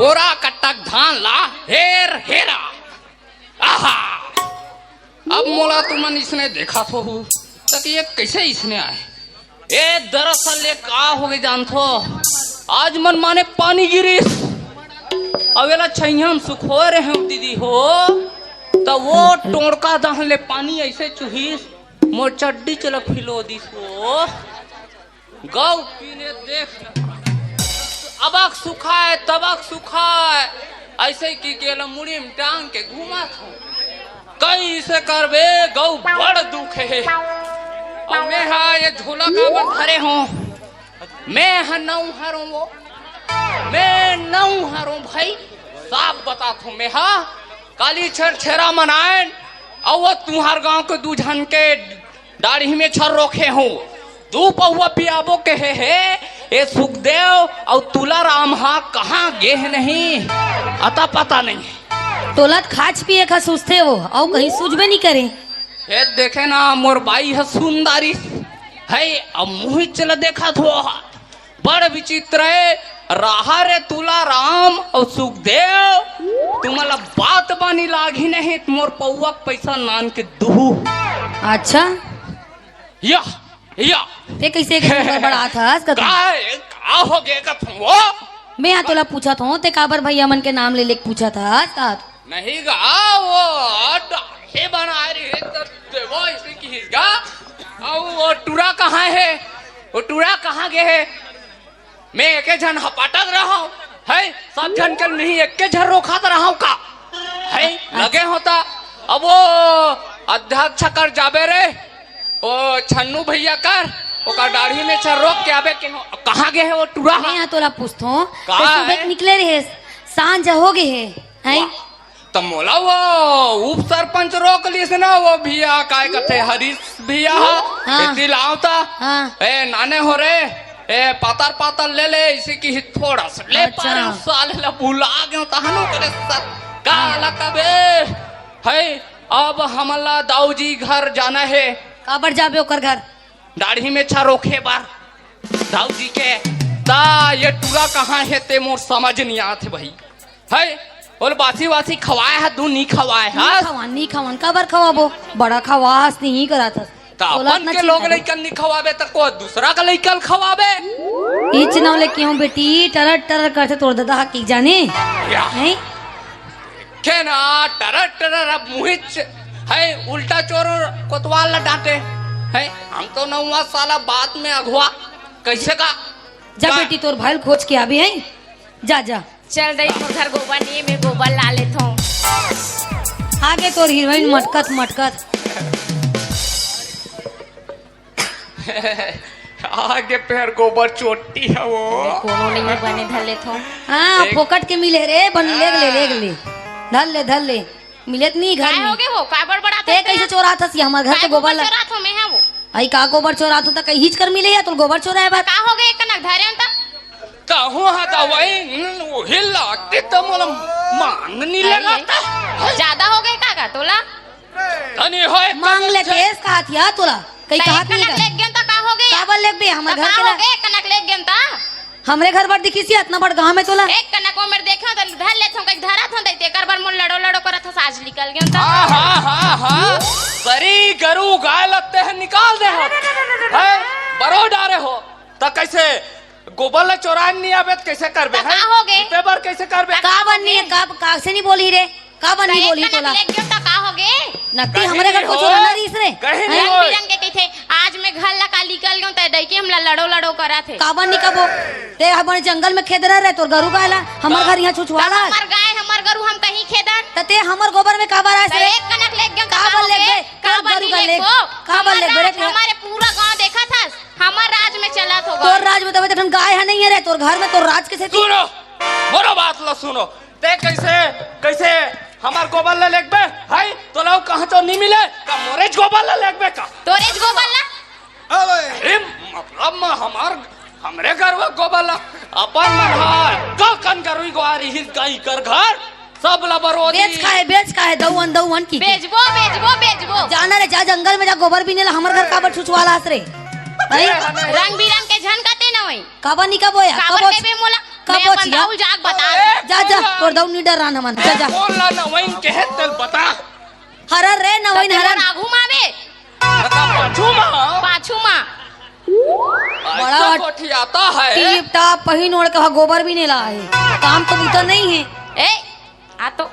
बोरा कट्टक धान ला हेर हेरा आहा। अब मोला तुमन इसने देखा तो हूँ तक ये कैसे इसने आए। ए दरअसल ये का हो गई जानथो, आज मन माने पानी गिरिस अवेला छैया सुखो रहे दीदी हो, तो वो टोड़का दहन ले पानी ऐसे चुहिस मोर चड्डी चलक फिलो दिस हो। गौ पीने देख अबक सुखाए तबक सुखाए ऐसे की केला मुड़ी में टांग के घुमा था। कैसे करबे गौ बड़ दुख है। और मैं हाँ ये झोला का बन धरे हूँ, मैं हाँ नौ हरूँ वो, मैं नौ हरूँ भाई साफ बता थो। मैं हाँ काली छर छेरा मनाए और वो तुम्हार गांव के दू झन के दाढ़ी में छर रोके हूँ। दू पहुआ पियाबो के है ये सुखदेव और तुलाराम हाँ कहाँ गे है नहीं अता पता नहीं। तोलत खाच पिए का सोचते हो और कहीं सूझबे नहीं करे। ये देखे ना मोर बाई है सुंदरी है अब मुँह चल देखा थो बड़ विचित्र है रहा रे तुलाराम और सुखदेव तुम्हारा बात बानी लागी नहीं मोर पौआ पैसा नान के दूह। अच्छा या ते कैसे बड़ा था का हो गया वो। मैं यहाँ तोला पूछा था ते काबर भैया मन के नाम ले लेके पूछा था नहीं गा वो हे बना रही वो इसी की हिस्सा और वो टूरा कहाँ है, वो टूरा कहाँ गए है। मैं एक जन हपाटक रहा हूँ है सब जन के नहीं एक जन रोकात रहा हूँ का है लगे होता। अब वो अध्यक्ष कर जाबे रे ओ छन्नू भैया कर ओका दाढ़ी में छर रोक के आबे के कहाँ गए है वो टूरा। मैं यहाँ तोला पूछता हूँ सुबह निकले रहे सांझ हो गए है तो मोला वो उप सरपंच रोक लीस ना वो भैया काय कथे हरीश भैया इतनी लावता ए नाने हो रे ए पातर पातर ले ले इसी की थोड़ा सा ले पारे साल ला बुला गयो तहनो करे सर काला कबे है। अब हमला दाऊजी घर जाना है। काबर जाबे ओकर घर दाढ़ी में छा रोके बार दाऊजी के ता ये टूरा कहाँ है ते मोर समझ नहीं आते भाई है। बोल बासी वासी खवाए है दू नहीं खवाए है नहीं खवान काबर खवाबो बड़ा खवास नहीं करा था अपन के लोग लइकन नहीं खवाबे तो कोई दूसरा का लइकन खवाबे। इच नाव ले क्यों बेटी टरर टरर करते तोड़ देता हकीक जाने नहीं के ना टरर टरर अब मुहिच है उल्टा चोर कोतवाल न डांटे है। हम तो नौवा साला बात में अगुआ कैसे का जा बेटी तोर भाई खोज के आबे है जा जा चल रही उधर गोबर नहीं मैं गोबर ला लेता हूँ। आगे तोर हीरोइन मटकत मटकत आगे पैर गोबर चोटी है वो कोनो नहीं मैं बने धर लेता हूँ। हाँ फोकट के मिले रे बन ले धर ले मिलत नहीं घर में हो गए वो काबर बड़ा ते कैसे चोरा था हमारे घर के गोबर ला चोरा था मैं है वो आई का गोबर चोरा था कहीं हिच कर मिले या तो गोबर चोरा है बात का हो गए कनक धरे अंता कहूँ हा दवाई वो हिला के तो मोला मांग नहीं लगा ज्यादा हो गए का तोला तनी होए मांग ले केस कहा थिया तोला कहीं कहा नहीं कनक लेग गया का हो गए काबर लेग बे हमारे घर के हो गए कनक लेग गया हमरे घर पर दिखी सी इतना बड़ गांव में तोला एक कनक को मेरे देखा तो धर ले थो कहीं धरा थो दैते कर बार मुन लड़ो करत था आज निकल गया था। हां बरी गरू गाय लगते हैं निकाल दे हो है बरो डारे हो तो कैसे गोबर ले चोरान नहीं आबे कैसे करबे है हो गए ते बार कैसे करबे का बननी है का से नहीं बोली रे का बनी बोली तोला लेग गया का हो गए नक्की हमरे घर को चोरा ना रीस रे रंग बिरंग के कथे आज मैं घर ला का निकल गयो त दैके हम लड़ो करा थे का बनी कबो ते हमरे जंगल में खेद रहे तोर गरु गायला हमर घर यहां छुछवाला हमर गाय हमर गरु हम कहीं खेदन त ते हमर गोबर में काबर आए रे एक कनक लेग गयो काबर ले गए काबर ले काबर ले गए हमारे पूरा गांव देखा था हमर राज में चला तो तोर राज में तबे तक गाय है नहीं है रे तोर घर में तोर राज कैसे सुनो मोरो बात लो सुनो ते कैसे हमार गोबर ले लेगबे हाय तो लाओ कहां तो नहीं मिले का मोरेज गोबर ले लेगबे का तोरेज गोबर ला अरे मतलब में हमार हमरे घर में गोबर ला अपन मन हाय का कन करुई गोरी हिल गई कर घर सब लबरोदी बेच का है दौवन की बेचबो जाना रे जा जंगल में जा गोबर भी नेला हमर घर काबर छुछवाला रे भाई रंग बिरंग के झन कते न होई काबर नहीं का बोया काबर के बे मोला कब मैं पहुंचिया बंदाऊ जाग बता जा जा और दाऊ नी डरान हमन जा जा बोला ना वहीं कहे तेल बता हरर रे न वही हरर आगू मावे बता पाछू माँ पाछू माँ ऐसा बड़ा कोठी आता है टीप टाप पहिन ओढ़ के वहाँ गोबर भी नहीं लाए काम तो बूता नहीं है ए आ तो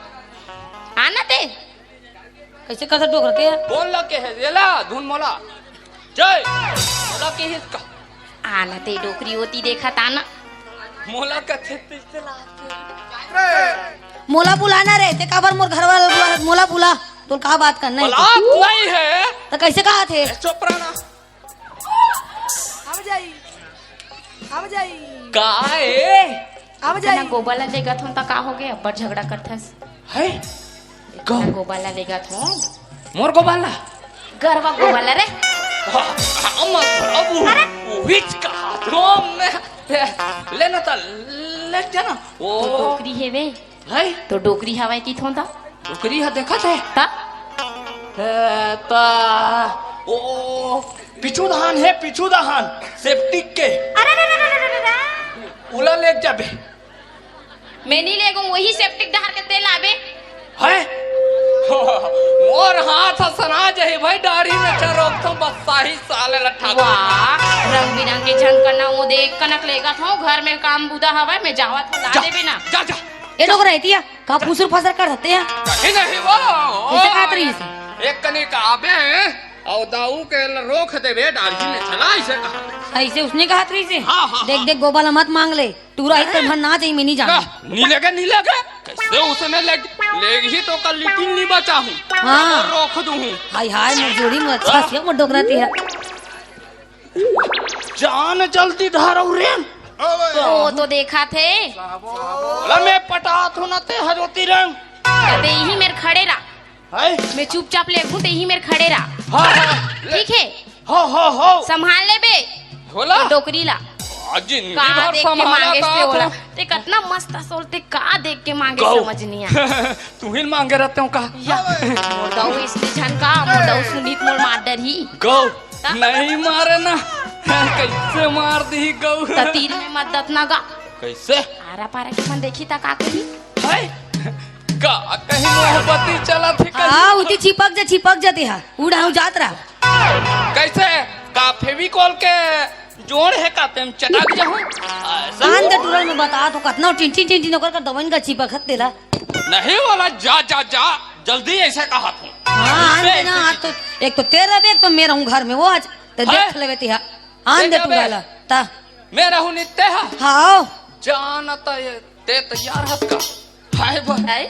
आना ते कैसे कर सकते हो के बोल के है जेला धुन मोला जय मोला के हिस्का आना ते डोकरी होती देखा ताना मोला का छत्तीस से मोला बुलाना रे ते काबर मोर घर वाला बुला मोला बुला तो कहा बात करना है बलात् नहीं है तो कैसे कहा थे चोपराना अब जाई का है अब जना गोबाला लेगा थो ता का हो गया बड़ झगड़ा करथस है जना गोबाला लेगा थो मोर को बाला गरवा गोबाला रे हम अब विच का तो मैं लेना था ले जाना ओ तो डोकरी है वे है तो डोकरी हवाई ती थो ता टोकरी है देखा थे ता ता ओ पिछू दहान है पिछू दहान सेफ्टी के अरे रे रे रे रे रे उला ले जाबे मैं नहीं लेगो वही सेप्टिक डहर के तेल आबे है और हाथ सना जही भाई दाढ़ी में चरोक तो बस साही साले लठा वाह रंग बिरंगे झनकना वो देख कनक लेगा थो घर में काम बुदा हवा मैं जावा थो ला देबे ना जा जा ये लोग रहती है का फुसुर फसर कर सकते हैं कहीं नहीं वो कैसे खात रही है एक कनी का आबे और दाऊ के रोक देबे दाढ़ी में चला ऐसे कहा ऐसे उसने कहा थी से हाँ, हाँ, देख हाँ। देख गोपाला मत मांग ले तू रही तो भर ना चाहिए मैं नहीं जाना नीले के कैसे उसने लेग ही तो कल लिटिल नहीं बचा हूँ हाँ। रोक दूँ हाय हाय मोर जोड़ी में अच्छा सी मोर डोकराती है जान जल्दी धार रे तो देखा थे बोला मैं पटात हूँ ना ते हजोती रंग कहते यही मेरे खड़े रहा है मैं चुपचाप ले घूं ते यही मेरे खड़े रहा हाँ हाँ ठीक है हो संभाल ले बे होला डोकरी ला जिंदगी का भर देख के संभाला मांगे का से होला तो ते कितना मस्त सोलते का देख के मांगे गौ। समझ नहीं आ तू ही मांगे रहते हो का मोर दाऊ इसने झनका मोर दाऊ सुनीत मोर मार डर ही गौ नहीं मारे ना कैसे मार दी गौ त तीर में मदद ना गा कैसे आरा पारा के मन देखी ता का कही है का कहीं मोहब्बती चला थी हाँ उती छिपक जाती है उड़ा जात रहा कैसे का फेविकॉल के जोड़ है का तुम चटक जाऊं ऐसा कान के टूरल में बता तो कितना टिंटी टिंटी नौकर का दवाइन का छिपक खत देला नहीं वाला जा जा जा जल्दी ऐसे कहा तू हाँ आन देना आज तो एक तो तेरा भी एक तो मैं रहूं घर में वो आज तो देख लेवे तिहा आन दे तू गाला ता मैं रहूं नित्य है हाँ जानता ये ते तैयार हस का हाय बा है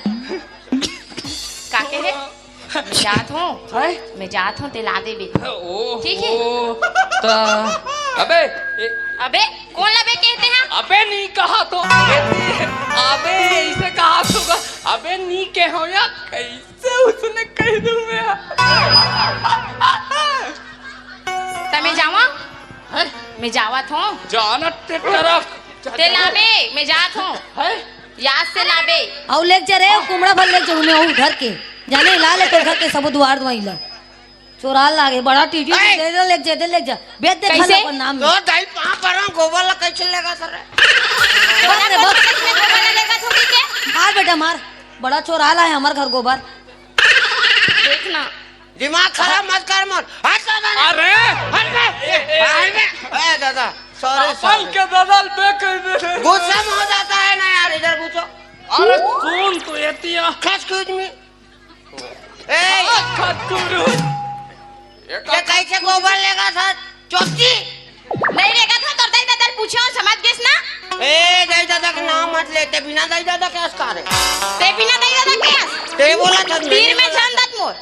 काके है मैं जात हूं हाय मैं जात हूं ते ला दे बे ओ ठीक है। ता अबे अबे कौन लबे कहते हैं अबे नहीं कहा तो अबे ऐसे कहा तो अबे नहीं के हो या कैसे उसने कह दूं मैं तमे जावा है मैं जावत हूं जानत ते तरफ ते लाबे मैं जात हूं है याद से लाबे और लेक जा रे कुमड़ा भर लेक चलू मैं हूं घर के जाने ला ले तो घर के सब द्वार दवाइला चोराल लागे बड़ा टीटी दे दे लेक जा बेद दे कैसे? खाना पर नाम तो दाई पा पर गोबर ला कैसे लेगा सर बोला रे, तो बस। किसने गोबर लेगा थोड़ी के मार बेटा मार बड़ा चोराल है हमार घर गोबर देखना दिमाग खराब मत कर मत हट दादा अरे ए दादा सॉरी अपन सॉरी के बदल पे कह दे गुस्सा में हो जाता है ना यार इधर पूछो अरे सुन तो एतिया एक्सक्यूज मी ए खतुरु ये कैसे गोबर लेगा सर चौकी नहीं लेगा था तो दाई दादा पूछो समझ गेस ना ए दाई दादा का नाम मत लेते बिना दाई दादा के अस्कार है ते बिना दाई दादा के ते बोला था तीर में जान दत मोर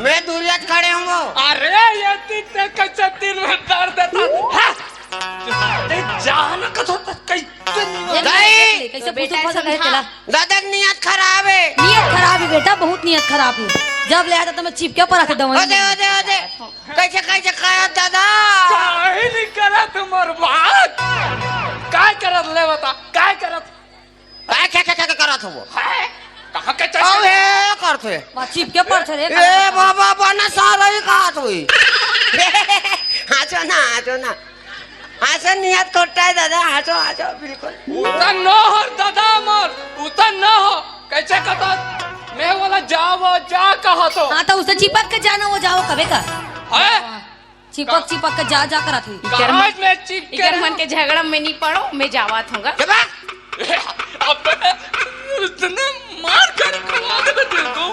मैं दूरियत खड़े हूँ वो अरे ये तीन कैसे तीन में दर्द था ते जान का तो कैसे दाई कैसे तो बेटा पूछो फसा समझा। कहे तेला दादा की नियत खराब है नियत खराब है बेटा बहुत नियत खराब है जब ले आता तो मैं चिपके पर आके दवाई ओदे कैसे कैसे खाया दादा काहे नहीं करा तुम्हार बात काय करत ले बता काय करत क्या करत हो वो है कहां के आओ चल हे करते वहाँ चिपके पर चले ए बाबा बना सारा ही कहा हुई आजो ना हंसो नियत खोटा है दादा हंसो हंसो बिल्कुल उतर न हो दादा मर उतर न हो कैसे कहता मैं बोला जाओ जा कहा तो हाँ तो उसे चिपक के जाना वो जाओ कभी का है चिपक चिपक के जा करा थी गराज में चिप के इधर मन के झगड़ा में नहीं पड़ो, मैं जावत हूँगा। अब इतने मार कर खवा दे तेरे को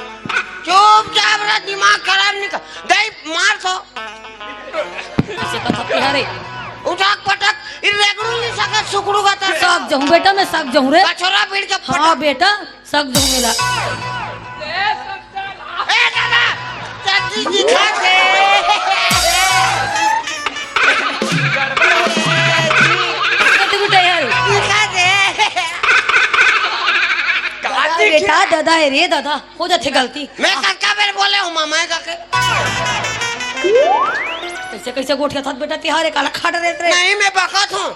चुपचाप रहा दिमाग खराब नहीं कर गई मार तो ऐसे कथा तिहारे उठक पटक इरेगुलरली सका सुकड़ू का तर सक जाऊं बेटा मैं सक जाऊं रे कछोरा भीड़ के हाँ पटक बेटा सक जाऊं मेरा ए दादा चाची दिखा दे तो बेटा यार दिखा दे बेटा दादा है रे दादा हो जाती गलती मैं काका बेर बोले हूँ मामा काके कैसे कैसे गोठ के साथ बेटा तिहारे काला खाट रहे रे नहीं मैं बकत हूँ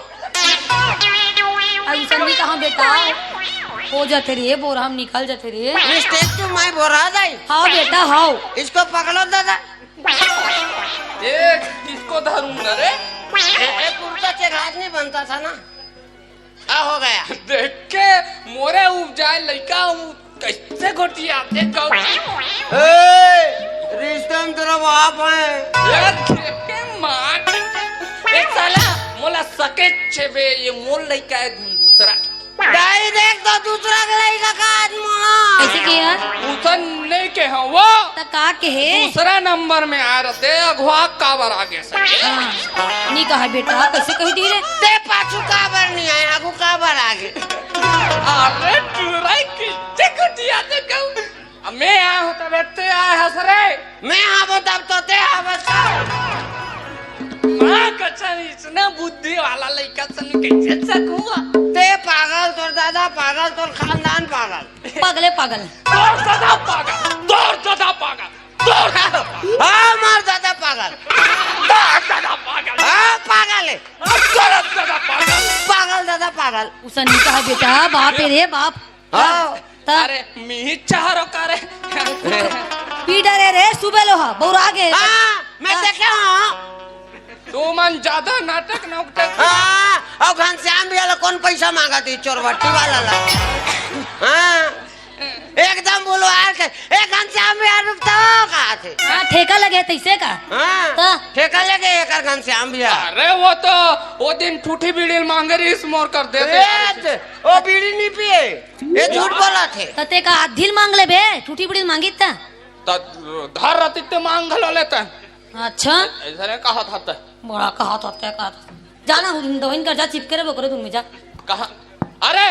ऐसा नहीं कहा बेटा हो जाते रे बोर हम निकल जाते रे मिस्टेक तो मैं बोरा दाई हाँ बेटा हाँ इसको पकड़ो दादा एक इसको धरूंगा रे एक कुर्ता से घास नहीं बनता था ना क्या हो गया देख के मोरे उब जाए लड़का कैसे घोटियाते कब रिश्ते में तेरा बाप है यार देख के मार एक साला मोला सके छेबे ये मोल लड़का है दूसरा दाई देख तो दूसरा लड़का का आदमी कैसे किया उसन नहीं के हैं वो का के है दूसरा नंबर में आ रहे अगवा काबर आगे से हाँ, नहीं कहा बेटा कैसे कही दी रे ते पाछू काबर नहीं आए आगू काबर आगे अरे टुराई किससे घोटियाते कब मैं आया हूँ तब ते आया हंस रे मैं हाँ तब तो ते अवस्था माँ कचन इतना बुद्धि वाला लड़का सन कैसे सक हुआ ते पागल तोर दादा पागल तोर खानदान पागल पागले पागल दौड़ दादा पागल दौड़ दादा पागल दौड़ दादा पागल हाँ मार दादा पागल दौड़ दादा पागल हाँ पागल है दौड़ दादा पागल पागल दादा पागल उसे नहीं कहा बेटा बाप है रे बाप हाँ अरे मी चारो करे पीटर है रे सुबह लोहा बौरा आगे हाँ मैं देखे हूँ तू मन ज्यादा नाटक नौटक हाँ और घनश्याम भी वाला कौन पैसा मांगा थी चोरवट्टी वाला ला हाँ एकदम बोलो यार के एक घनश्याम भी यार तो कहा थे हाँ ठेका लगे तैसे का हाँ ठेका लेके एक घनश्याम भी यार अरे वो तो वो दिन ठूठी बीड़ी मांगे रही इस मोर कर देते वो बीड़ी नहीं पिए ये झूठ बोला थे तते का आधिल मांग ले बे टूटी बड़ी मांगी था तो धर रती ते मांग लो लेते अच्छा ऐसा ने कहा था ते बड़ा कहा था तय कहा था जाना दवाइन कर जा चिपके रे बकरे तुम में जा कहा अरे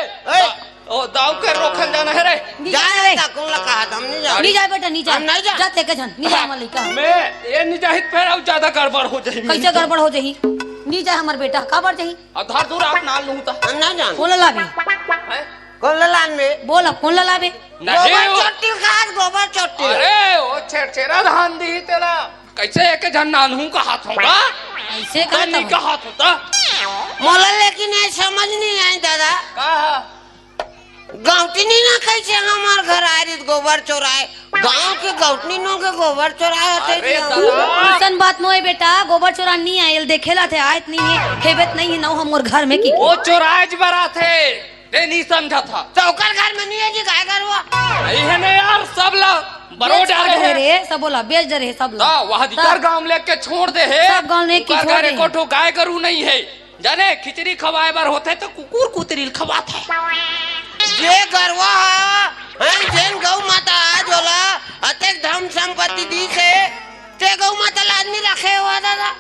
ओ दाव के रोखन जाना है रे जाए ना कौन कहा था हम नहीं जा नहीं जा बेटा नहीं जा हम नहीं जा। जाते के जन नहीं जा हमार लइका मैं ये नहीं जाहिद फिर अब ज्यादा गड़बड़ हो जाएगी कैसे गड़बड़ हो जही नहीं जा हमार बेटा का बार जही अधार दूर आप नाल लूं ता हम नहीं जान कौन लाबे कौन लान में बोल अब कौन लाबे गोबर चोटी खाद गोबर चोटी अरे वो छेड़ा धान दी तेरा कैसे एक जन नानू का हाथ होगा ऐसे तनी का करता हाथ होता मोला लेकिन ये समझ नहीं आई दादा कहा गाँवटी नहीं ना कैसे हमार घर आ रही गोबर चोराए गाँव के गाँवटी नो के गोबर चोराए अरे होते दादा ऐसन बात नो है बेटा गोबर चोरा नहीं आयल देखेला थे आयत नहीं है खेबेत नहीं है ना हमर घर में की वो चोराज बरा थे ते नहीं समझा था चौकर घर में नहीं है जी गाय घर हुआ नहीं है ना यार सब लोग बरोड आ रहे हैं रे सब बोला बेच दे रहे सब ता लोग वहाँ दिकार गांव लेके छोड़ दे है सब गाँव लेके छोड़ दे। कोठो गाय गरू नहीं है जाने खिचड़ी खवाए बार होते तो कुकुर कुतरी खवात है ये गरवा है जैन गौ माता जोला अतेक धन संपत्ति दी से ते गौ माता आदमी रखे हुआ दादा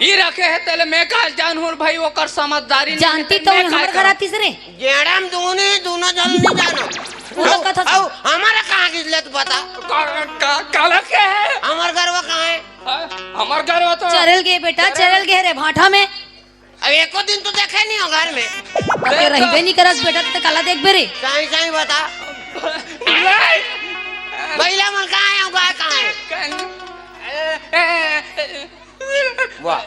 ही रखे है तेले मैं काल जानूर भाई वो कर समझदारी नहीं जानती है, तो मैं हमर काय घर आती से रे जेड़म दोनों जल नहीं जानो वो तो कथा औ हमारा कहाँ गिजले तू बता काला के है हमार गरवा कहाँ है हमार घर वो तो चरल गए बेटा चरल गए रे भाठा में अब एको दिन तो देखे नहीं हो घर में तबे रहबे नहीं करस बेटा ते काला देख बे रे सही सही बता नहीं बैला मन कहाँ है गाय कहाँ है वाह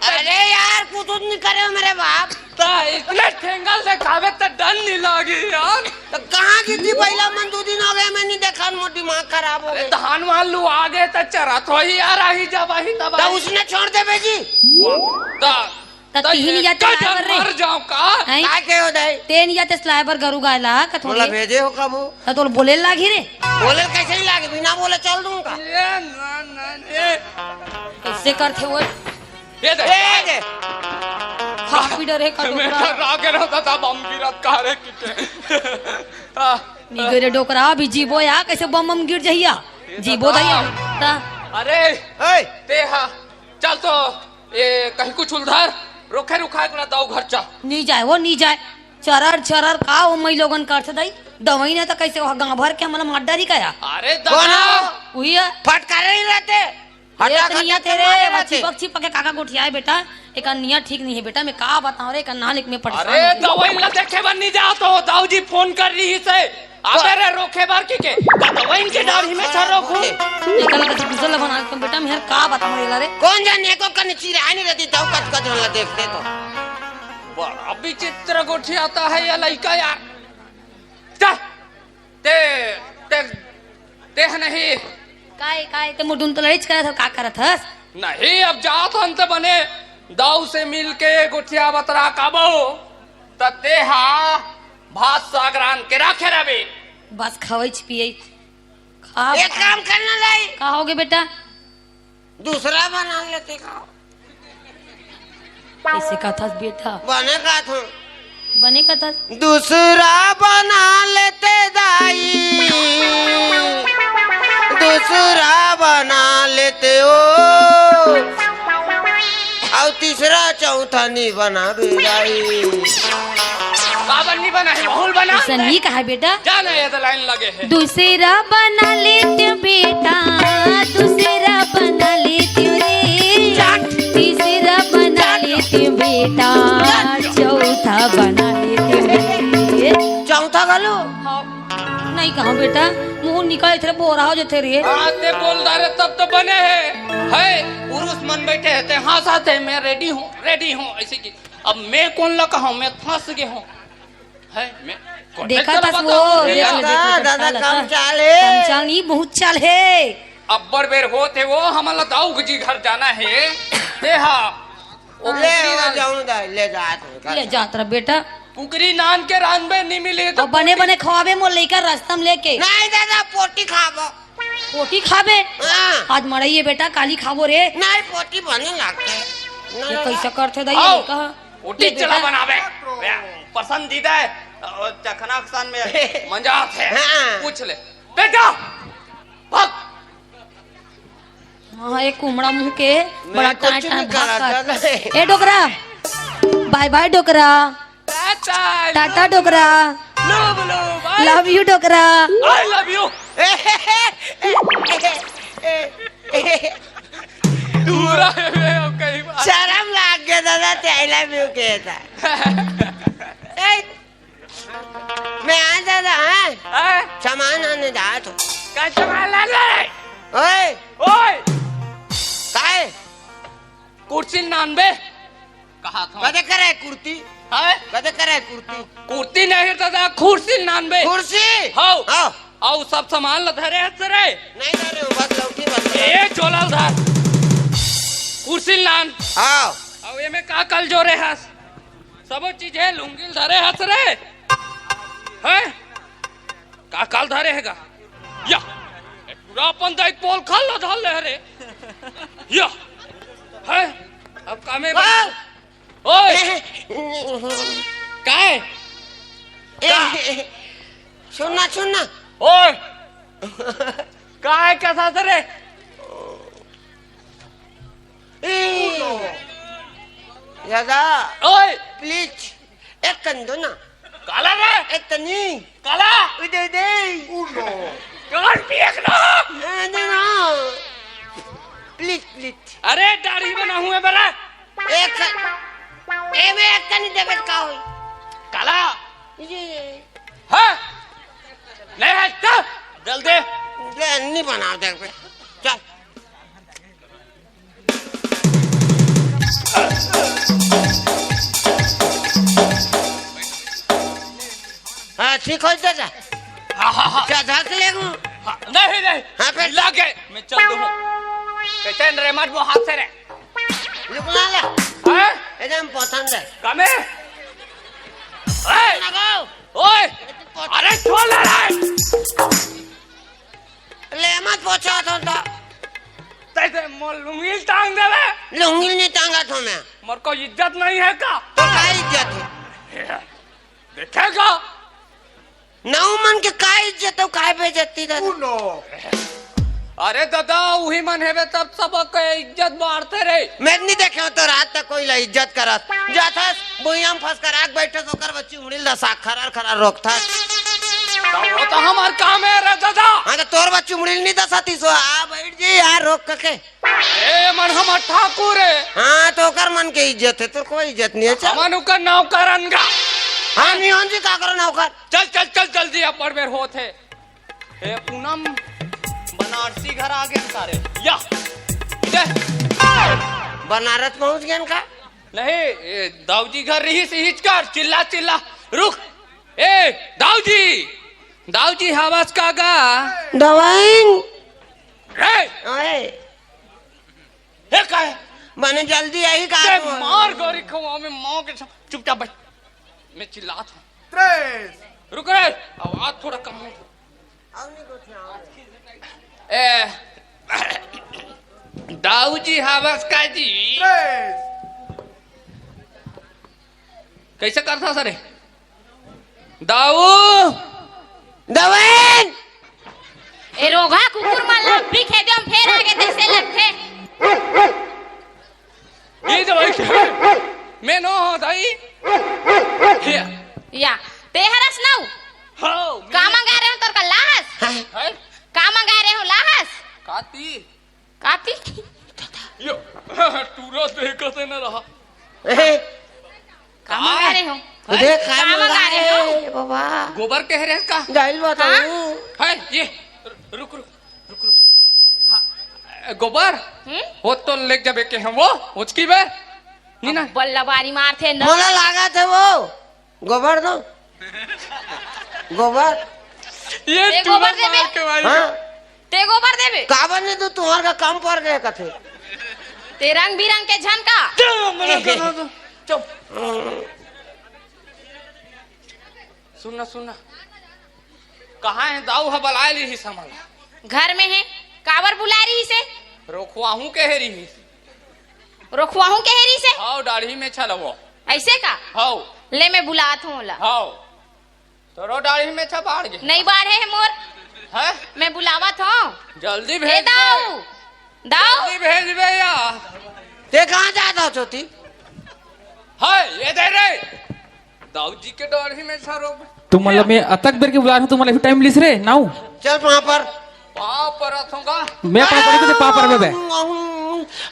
अरे यार कुछ नहीं करे हो मेरे बाप ता इतने ठेंगल से खावे तो डर नहीं लगी यार। तो कहाँ की थी पहला मन 2 दिन हो गए मैं नहीं देखा मोर दिमाग खराब हो अरे गया। धान वान लू आगे तो चरा तो ही यार ही जब ही तब तो उसने छोड़ दे बेजी त तीन जाते स्लाइबर रे मर जाओ का हैं काय के हो दे तेन जाते स्लाइबर गरु गायला बोला कथोले भेजे हो कब त तोल बोले लागी रे बोले कैसे ही लागे बिना बोले चल दूंगा। ये ना ये कैसे करथे वो ये दे ए दे काफी डरे का मैं डोकरा तो रागे रहता था बम गिरत का रे किटे निगरे डोकरा भी जीबो या कैसे बम बम गिर जहिया जीबो दहिया ता अरे ए ते हा चल तो ये कहीं कुछ उधर रोखे रुखाए को ना दाऊ घर चा नी जाए वो नी जाए चरर चरर का वो मई लोगन करथे दई दवाई ना तो कैसे वहाँ गाँव भर के हमला मारदारी कया अरे कौन दगा हो? वही है फटकार ही रहते हटा एक निया खटा तेरे मारे बच्ची रहते। बच्ची पके काका गोठिया बेटा एक निया ठीक नहीं है बेटा मैं का बताऊं रे एक नालिक में परेशान अरे हो गई। दवाई ला देखे बन नहीं जा तो दाऊ जी फोन कर रही से अबे रे रोखे बार की के का दवाई के डर ही में छरो खू निकल के गुजर बना के बेटा मैं का बताऊं रे रे कौन जाने को कन चिरा नहीं रहती तो कच कच होला देखते तो बड़ा विचित्र गोठी आता है ये लड़का यार चल ते ते ते नहीं काय ते मुडुन तो लड़ीच करत का करत हस नहीं अब जात अंत बने दाऊ से मिल के गोठिया बतरा काबो तते हा भात सागरान के राखे रबे बस खवैच पिए खा एक काम करना लाई का होगे बेटा दूसरा बना लेते का कैसे का था बेटा बने का था बने का था दूसरा बना लेते दाई दूसरा बना लेते हो और तीसरा चौथा नहीं बना बेदाई बाबा नहीं बना है माहौल बना ऐसा नहीं कहा बेटा जाना ये तो लाइन लगे है दूसरा बना लेते बेटा दूसरा बना लेते रे तीसरा बना लेते बेटा चौथा बना लेते चौथा गलो नहीं कहा बेटा मुंह निकाले थे बोरा हो जते रे आते बोल रहे तब तो बने है पुरुष मन बैठे हैं हाँ साथ है मैं रेडी हूँ ऐसे की अब मैं कौन लगा हूँ मैं फंस गया हूँ है मैं देखा था वो दादा काम चाले चाल नहीं बहुत चाल है अब बड़ बेर होते वो हमारा दाऊ जी घर जाना है देहा वो ले जा ले जात रहा बेटा पुकरी नान के रान में नहीं मिले तो और बने बने खवाबे मोल लेकर रास्ता में लेके नहीं दादा पोटी खाबो रोटी खाबे हाँ। आज मड़ाइए बेटा काली खाबो रे नहीं पोटी बने लगते ये कैसे करते दई आओ, कहा रोटी चला बनावे पसंदीदा है चखना खान में मंजात है हाँ। पूछ ले बेटा भाग हाँ एक कुमड़ा मुंह के बड़ा मैं कुछ टाइट नहीं करा भाग था। ए डोकरा बाय बाय डोकरा टाटा डोकरा लव यू डोकरा आई लव यू पूरा कई बार शर्म लाग गया दादा तेला भी कहता मैं आ दादा हाँ सामान आने जा तो कैसे मार ले ओए ओए काय कुर्सी नानबे कहा था कदे करे कुर्ती है कदे करे कुर्ती कुर्ती नहीं दादा कुर्सी नानबे कुर्सी हाउ आओ आओ सब सामान ल धरे हत रे नहीं धरे हूँ बस लौटी बस ए चोला धर कुर्सी नान आओ अब ये में का कल जोरे हस सब चीज है लुंगी धरे हस रे है का कल धरे हैगा या ए पूरा अपन दाई पोल खल ल धल ले रे या है अब कामे ओए काय सुनना सुनना ओए काय कैसा रे दादा ओए प्लीज एक कंदो ना काला रे इतनी काला दे दे कान पिएक ना ना प्लीज प्लीज अरे दाढ़ी बना हुए बरा एक ए में एक कनी देबे का होई काला ये है नहीं है तो जल दे ले नहीं बनाओ देख पे चल ठीक हो जा हाँ हाँ हाँ क्या झाक ले गूं हाँ, नहीं नहीं हाँ, फिर? मिला के मैं चल दूँ कैसे रे मत वो हाथ से रे रुकना ले हैं एकदम पसंद है कमे ओए लगाओ ओए अरे छोड़ रे ले मत पहुंचा तो तैसे मोर लुंगी टांग दे बे लुंगी नहीं टांगा तो मैं मोर को इज्जत नहीं है का तो का इज्जत है देखेगा नौ मन के का इज्जत हो काय बेइज्जती दा अरे दादा वही मन है बे तब सब के इज्जत बाढ़ते रे मैं नहीं देखे तो रात तक कोई ला इज्जत करत जाथा बुइयाम फंस कर आग बैठे तो कर बच्ची उड़िल दा साख खरार खरार रोकथा वो तो हमार काम है रे दादा हां तो तोर बच्ची उड़िल नहीं दा साथी सो आ बैठ जी यार रोक के ए मन हमार ठाकुर है हां तो कर मन के इज्जत है तो कोई इज्जत नहीं है चल हमन का नौकरनगा हां नहीं हों जी का करो नौकर चल चल चल जल्दी अब बड़ बेर होत है ए पूनम बनारसी घर आ गए सारे या दे बनारस पहुंच गए का नहीं दाऊजी घर रही से हिचकर चिल्ला चिल्ला रुक ए दाऊजी हवास कागा दवाई रे ओए हे काय बने जल्दी आई का ते मार गोरी खवा में मां के चुपचाप बैठ मैं चिल्लात हूं रुक रे आवाज थोड़ा कम हो ए दाऊजी हवास का जी कैसे करता सर दाऊ दवाई ए रोगा कुकुर माला भी खेदे हम फेर आगे तैसे लगथे ये दवाई मैं नो दाई या ते हरस नाउ हां का मंगा रहे हो तोर का लाहस है का मंगा रहे हो लाहस काती काती यो टूरा देखते न रहा का मंगा रहे हो देख काय का मंगा मंगा रहे हो रे बाबा गोबर कह रहे का जाइल बताऊं है ये रुक रुक रुक रुक हाँ, गोबर वो तो ले जाबे के हम वो उसकी बे नी ना बल्लबारी मारथे न मोला लागा थे वो गोबर दो गोबर ये ये टूरा गोबर दे बे। मार के भाई हाँ ते गोबर देबे काबर ने तू तुम्हार का काम पर गए कथे ते रंग बिरंग के झनका चुप सुनना सुनना कहाँ है दाऊ है बलाए ली ही समझ घर में है काबर बुला रही से रोखवाहू कह रही रोखवाहू कहेरी से हाउ दाढ़ी में छल वो ऐसे का हाउ ले मैं बुलात हूँ ला हाउ तोरो दाढ़ी में छ बाढ़ गए नहीं बाढ़े है मोर है मैं बुलावत हूँ जल्दी ए भेज दाऊ दाऊ जल्दी भेज बे या ते कहां जाता छोटी है ये दे रे दाऊ जी के दाढ़ी में छ रोक तू मतलब मैं अतक देर के बुला रहा हूँ, तुम्हारा टाइम लिस रे नाउ चल वहां पर पाँव पर रखूंगा मैं पा पड़ी तो पा पर में बे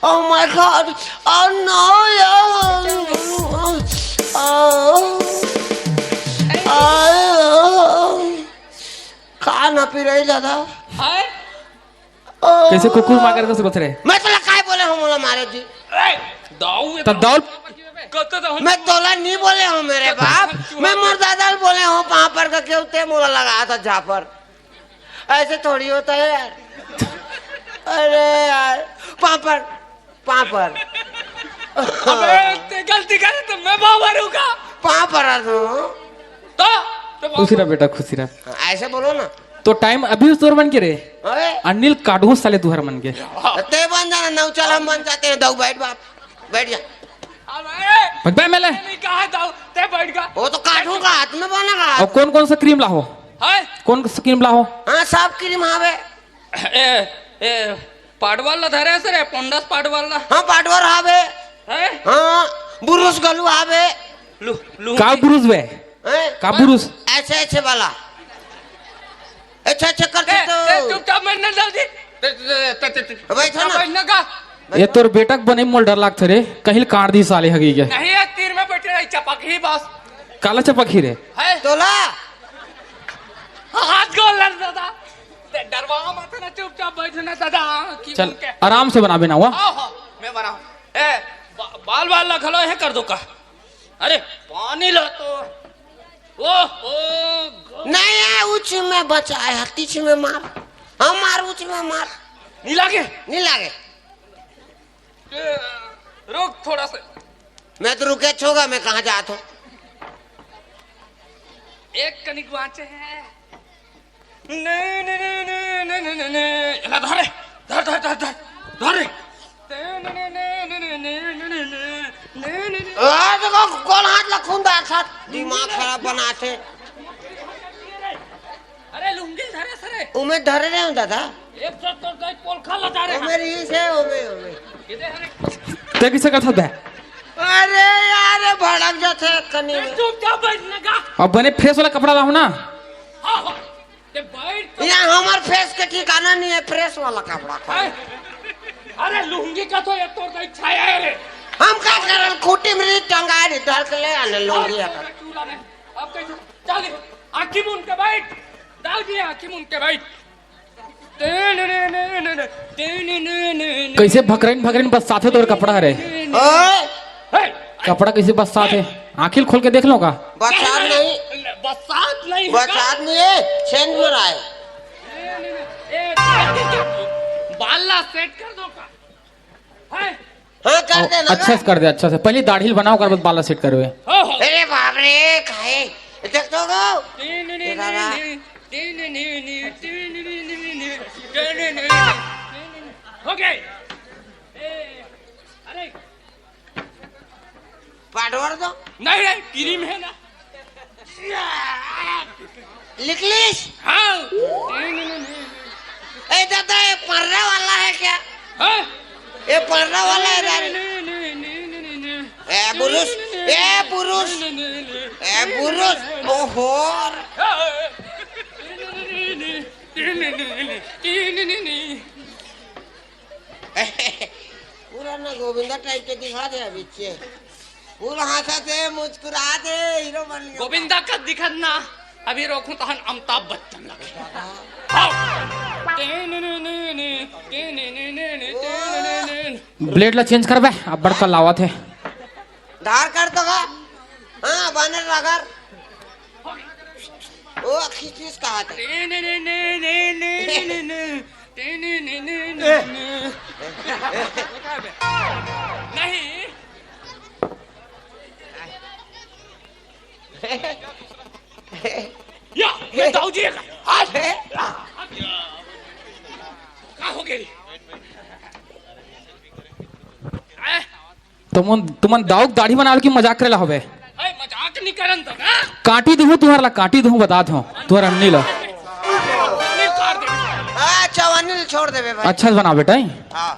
Oh my God! Oh no! खा ना पी रही दादा है कैसे कुकुर मार कर से बतरे मैं तो काय बोले हूँ मोला मारे जी दाऊ तब दौड़ कत तो मैं तोला नहीं बोले हूँ मेरे बाप मैं मोर दादा बोले हूँ वहां पर का क्यों ते मोला लगाया था झापर ऐसे थोड़ी होता है यार अरे यार पापड़ पापड़ अबे ते गलती करे तो मैं बाबर हूँगा पापड़ तो खुशी रहा बेटा खुशी रहा ऐसे बोलो ना तो टाइम अभी तोर मन के रे अरे अनिल काढ़ू साले तुहर मन के ते बन जाना नौ चल हम बन जाते हैं दो बैठ बाप बैठ जा अबे बे मेले नहीं कहा दाऊ ते बैठ गा वो तो काटूंगा हाथ में बनेगा और कौन कौन सा क्रीम लाहो है कौन सा क्रीम लाहो हाँ सब क्रीम आवे ए ए पाडवाला धरे सर पोंडस पाडवाला हाँ पाटवर आवे है हाँ बुरुस गलू आवे लू लू का बुरुस बे हैं? का बुरुस ऐसे ऐसे वाला अच्छा अच्छा करते ए तो चुपचाप मैं न जल्दी बैठो ना। बैठने का ये तोर बेटा बने मोल डर लाग थे कहीं काट दी साले हगी के नहीं है तीर में बैठे रही चपक ही बस काला चपक ही रे है तोला हाथ गोल लड़ दादा ते डरवा मत ना चुपचाप बैठना दादा की चल बोल के आराम से बना बिना हुआ आओ हाँ मैं बनाऊं ए बाल बाल लखलो है कर दो का अरे पानी लो तो ओहो नहीं है उच में बचा है तीछ में मार हम मार उच में मार नहीं लागे नहीं लागे रुक थोड़ा सा मैं तो रुके छोगा मैं कहाँ जात हूँ एक कनिक वाचे है नहीं नहीं नहीं नहीं नहीं नहीं नहीं एला धरे धर धर धर धर धरे देखो कौन हाथ लखूंदार साथ दिमाग खराब बनाते अरे लुंगी धरे सरे उमे धरे रहे हूँ दादा एक सौ तो दई पोलखा लगा रे उमे रही से उमे किधर हरे ते किसे करता है अरे यार भड़क जाते कनी में चुपचाप बैठ लगा अब बने फ्रेश वाला कपड़ा लाओ ना हाँ ते बैठ ये हमार फेस के ठिकाना नहीं है फ्रेश वाला कपड़ा का अरे लुंगी का तो ये तो दई छाया है रे हम का करल खूटी में टंगा रे डर के ले आने लूंगी अब कैसे चल आंखी मुन के बैठ डाल दिया आंखी मुन के बैठ कैसे भकरइन बस साथे तोर कपड़ा रे ओए कपड़ा कैसे बस साथे आखिर खोल के देख लो का बरसात नहीं बरसात नहीं है चेंज हो रहा है बाला सेट कर दो का है हाँ कर देना अच्छा से कर दे अच्छा से पहले दाढ़ी बनाओ कर बाद बाला सेट करवे अरे बाप रे खाए देख तो गो ओके अरे पाडवर दो नहीं नहीं क्रीम है ना लिखलिस हाँ ए दादा ये पर्रा वाला है क्या हाँ ये पर्रा वाला है दादा ए पुरुष ओहो पूरा ना गोविंदा टाइप के दिखा दे अभी पूरा हंसते मुस्कुराते हीरो बन गया गोविंदा का दिखना अभी रोकूं तो हम अमिताभ बच्चन लगे ब्लेड ला चेंज करबे अब बड़का लावा थे धार कर तो का हाँ बानर रागर ओ खींचिस कहा था नहीं या ये दाऊजी का हाथ क्या हो गई तुमन दाऊक दाढ़ी बनावे की मजाक करेला होबे मजाक नहीं करन तो ना काटी दूं तुम्हारा ला काटी दूं बता दो तुम्हारा अन्नी ला चवानी छोड़ दे भाई अच्छा से बना बेटा हाँ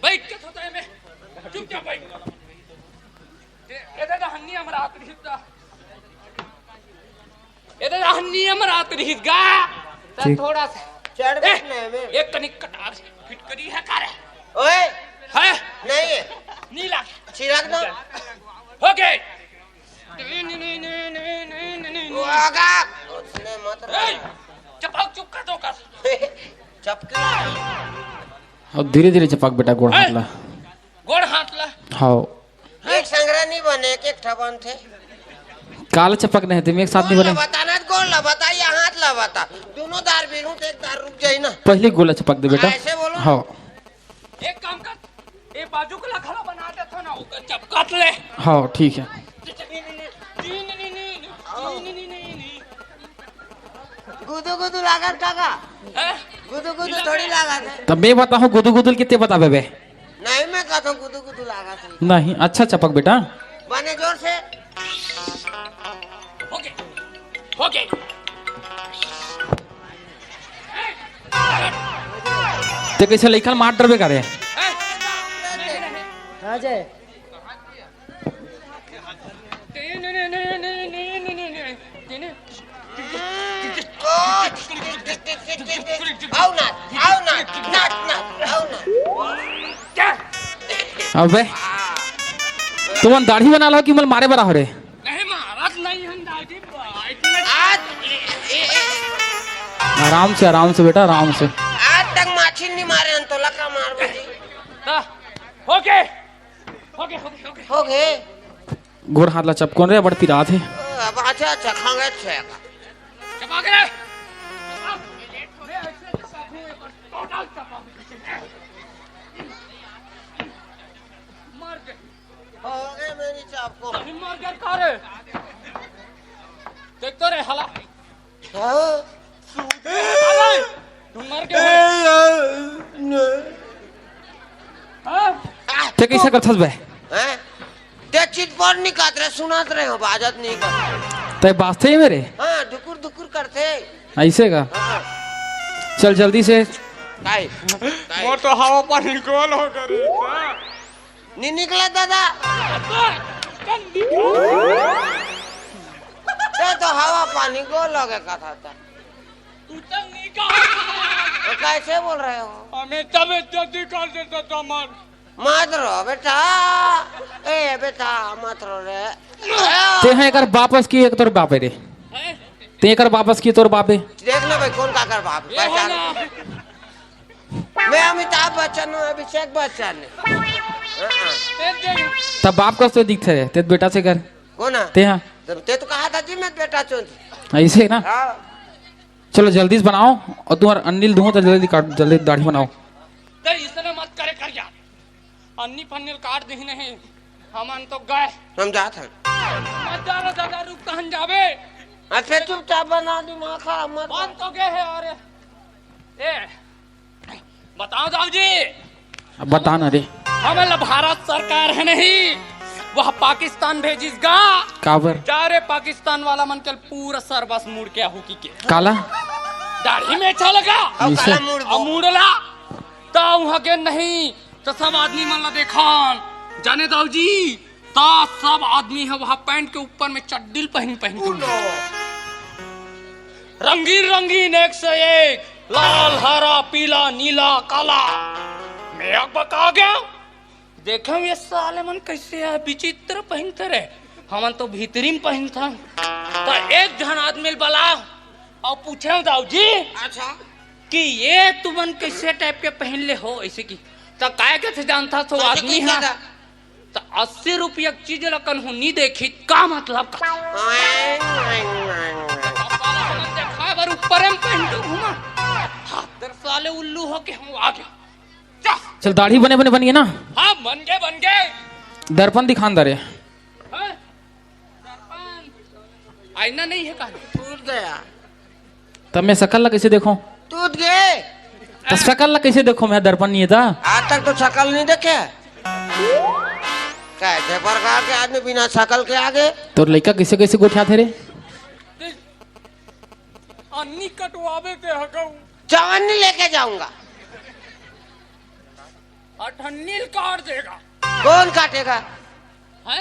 बैठ के सोता है मैं चुपचाप बैठ एदा हन्नी हमरा हाथ रिहिता एदा हन्नी हमरा हाथ रिहिगा थोड़ा सा चढ़ बैठने में एक कनिक कटार फिट करी है कार ओए है नहीं है नीला चिराग दो ओके वो आगा उसने मत चपक चुप कर दो कर चपका और धीरे धीरे चपक बेटा गोड़ हाथ ला गोड़ हाथ ला हाँ एक संग्रह नहीं बने एक ठबन थे काला चपक नहीं तुम एक साथ नहीं बने बताना गोड़ ला बता या हाथ ला बता दोनों दार बीनू तो एक दार रुक जाए ना पहले गोला चपक दे बेटा ऐसे बोलो हाँ एक काम कर ये बाजू का खड़ा बना दे था ना ऊपर चपकात ले हाँ ठीक है गुदू गुदू लागत काका गुदू गुदू थोड़ी लागत है तब मैं बताऊँ गुदू गुदुल कितने बता बे नहीं मैं कहता हूँ गुदू गुदू लागत है नहीं अच्छा चपक बेटा बने जोर से ओके ओके ते कैसे लेखल मार डरबे करे अजय आओ ना नाच आओ ना अबे तुम दाढ़ी बना लो कि मल मारे बरा हो रे नहीं महाराज नहीं हम दादी आज आराम से बेटा आराम से आज तक माछी नहीं मारे तो लका मार बजी ओके ओके ओके ओके हो गए गोड़ हाथ ला चपकोन रे बड़ पिरात है अब आज अच्छा चखांगे छेगा चपा के रे मार के हो गए मेरी चाप को मार के खा रे देख तो रे हला हाँ? तू मर के ते कैसा करथस बे हैं? ते चीज पर नहीं काट रहे सुनात रहे हो बाजत नहीं कर ते बास्ते ही मेरे हाँ दुकुर दुकुर करते ऐसे का हाँ चल जल्दी से काई वो तो हवा पानी गोल हो गई नहीं निकला दादा ते तो हवा पानी को लगे कथा था तू तब निकाल तो कैसे बोल रहे हो हमें तब जल्दी कर देता तो मर मत रो बेटा ए बेटा मत रो रे ते हैं कर वापस की एक तोर बापे रे ते कर वापस की तोर बापे देख लो भाई कौन का कर बाप ये हो पहचान ना मैं अमिताभ बच्चन हूँ अभिषेक बच्चन तब बाप का तो दिखते रहे ते बेटा से कर कौन है ते हाँ ते तो कहा था जी मैं बेटा चुन ऐसे ना हाँ चलो जल्दी से बनाओ और तुम्हारा अनिल दूँ तो जल्दी काट जल्दी दाढ़ी बनाओ तो इसने मत करे कर यार अन्नी फन्नी काट दी नहीं हमन तो गए हम जात हैं मत जाना दादा रुक कहन जावे अच्छा चुपचाप बना दी माँ खा मत बंद तो गए है अरे ए बताओ दाऊ जी अब बताना रे हमें भारत सरकार है नहीं वह पाकिस्तान भेजिसगा काबर जा रे पाकिस्तान वाला मन कल पूरा सरबस मुड़ के हुकी के काला दाढ़ी में अच्छा लगा अब ऐसे? काला मूड अब मुड़ला तो वहाँ के नहीं तो सब आदमी मन ला देखान जाने दाऊ जी तो सब आदमी है वहाँ पैंट के ऊपर में चड्डील पहन पहन के रंगीन रंगीन एक से एक लाल हरा पीला नीला काला मैं अब बका गया देखा ये साले मन कैसे है विचित्र पहनते रहे हमन तो भीतरी में पहनता तो एक जन आदमी बुला और पूछे दाऊ जी अच्छा कि ये तुमन कैसे टाइप के पहन ले हो ऐसे की तो काय के थे जानता तो आदमी है तो 80 रुपया चीज लकन हूँ नहीं देखी का मतलब का देखा बार ऊपर में पहन के घूमा हाथ साले उल्लू हो के हम आ गया जा। चल दाढ़ी बने बने बनिए ना हाँ बन गए दर्पण दिखान दे रे हाँ? दर्पण। आईना नहीं है कहा टूट गया तब मैं शकल ला कैसे देखो टूट गए तो शकल ला कैसे देखो मैं दर्पण नहीं था आज तक तो शकल नहीं देखे कैसे प्रकार के आदमी बिना शकल के आगे तो लड़का कैसे कैसे गोठा थे रे अन्नी कटवावे के हगऊ चवन्नी लेके जाऊंगा अठन्नील काट देगा कौन काटेगा है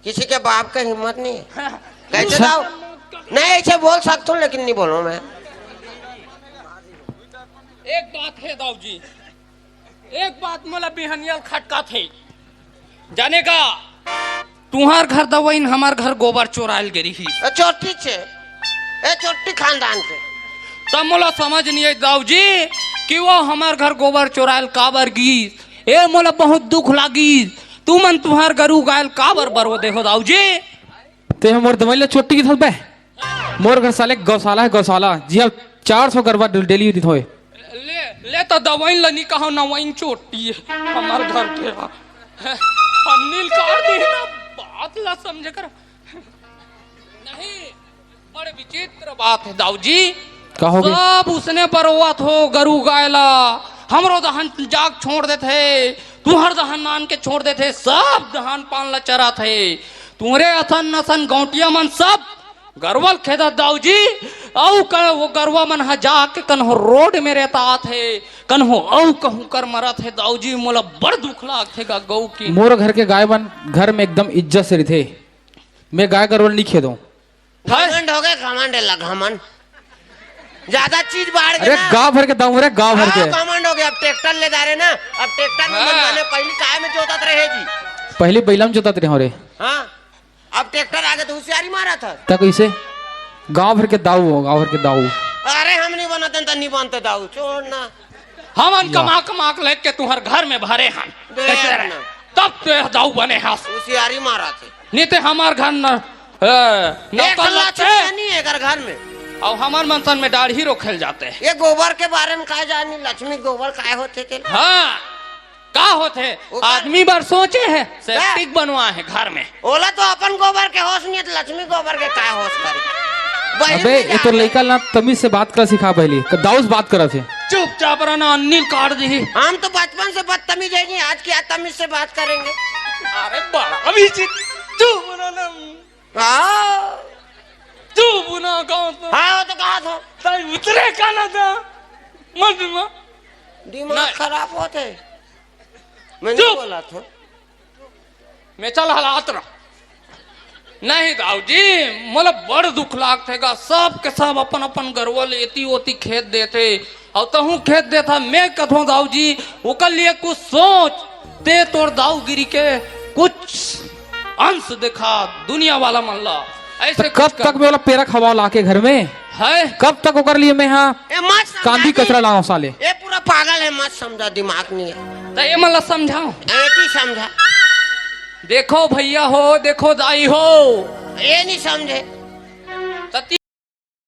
किसी के बाप का हिम्मत नहीं है कैसे अच्छा। जाओ नहीं ऐसे बोल सकता हूँ लेकिन नहीं बोलूँ मैं एक बात है दाऊ जी एक बात मोला बिहनियल खटका थे जाने का तुम्हार घर दवाइन हमार घर गोबर चोरायल गिरी ही छोटी से छोटी खानदान से तब मोला समझ नहीं आई दाऊ जी कि वो हमार घर गोबर चोरायल काबर गीस ए मोला बहुत दुख लागी तू मन तुम्हार गरु गायल काबर बरो देखो दाऊ जी ते मोर दवाई छोटी की थल बे मोर घर साले गौशाला है गौशाला जी अब 400 गरबा डेली दी होए ले ले तो दवाइन लनी कहो ना वहीं चोटी है हमार घर के अनिल काट दी ना बात ला समझ कर नहीं बड़े विचित्र बात है दाऊ जी कहोगे सब उसने बरोवत हो गरु गायला हमरो दहन जाग छोड़ देते तुहर दहन मान के छोड़ देते सब दहन पान ला चरा थे तुम्हारे असन नसन गौटिया मन सब गरवल खेदा दाऊ जी औ वो गरवा मन हा जाके कन्हो रोड में रहता थे कन्हो औ कहूं कर मरा थे दाऊ जी मोला बड़ दुख लाग थे गौ की मोर घर के गाय बन घर में एकदम इज्जत से रहे मैं गाय का रोल नहीं खेदू घमंड हो गए घमंड है घमंड ज्यादा चीज बाढ़ अरे गाँव भर के दाऊ रे गाँव भर के घमंड हो गया अब ट्रैक्टर ले जा रहे ना अब ट्रैक्टर में मनमाने पहले काय में जोतत रहे जी पहले बैला में जोतात रहे हो रे हाँ अब ट्रैक्टर आगे तो होशियारी मारा था तक इसे गाँव भर के दाऊ हो गाँव भर के दाऊ अरे हम नहीं बनाते तो नहीं बनते दाऊ छोड़ना हमन कमा कमा के लेके तुहर घर में भरे हैं देख ना। तब तो दाऊ बने हास होशियारी मारा थे नहीं तो हमार घर न एक नौकर लाख लगते नहीं है घर में। और हमार मंथन में दाढ़ी रोखेल जाते हैं। ये गोबर के बारे में का जानी, लक्ष्मी गोबर काय होते थे? हाँ का होते ऊपर- आदमी बार सोचे है सेप्टिक बनवा है घर में। ओला तो अपन गोबर के होश नहीं है, तो लक्ष्मी गोबर के काय होश करे? बहिर अबे में ये तो जा- लड़का ना तमीज से बात कर सिखा पहली दाऊस बात करा थे। चुपचाप रहना अनिल काट दी। हम तो बचपन से बदतमीज है नहीं, आज क्या तमीज से बात करेंगे? अरे बड़ा अभी चुप रहना हाँ चुप ना कहो तो हाँ, वो तो कहा था ताई उतरे का ना था मत दिमाग नहीं। खराब होते। मैंने चुप। बोला था मैं चल हालात रहा नहीं दाऊ जी मतलब बड़ दुख लागते का सब के सब अपन अपन गरवल एती ओती खेत देते और तहू खेत देता मैं कथो दाऊ जी ओकर लिए कुछ सोच ते तोर दाऊगिरी के कुछ अंश देखा दुनिया वाला मन ला ऐसे तो कब तक मैं वाला पेरा खवा ला के घर में है कब तक ओकर लिए मैं यहाँ ए मत समझा कांदी जी। कचरा लाऊं साले। ये पूरा पागल है, मत समझा, दिमाग नहीं है। तो ये मतलब समझाओ ऐसी समझा, देखो भैया हो देखो दाई हो ये नहीं समझे।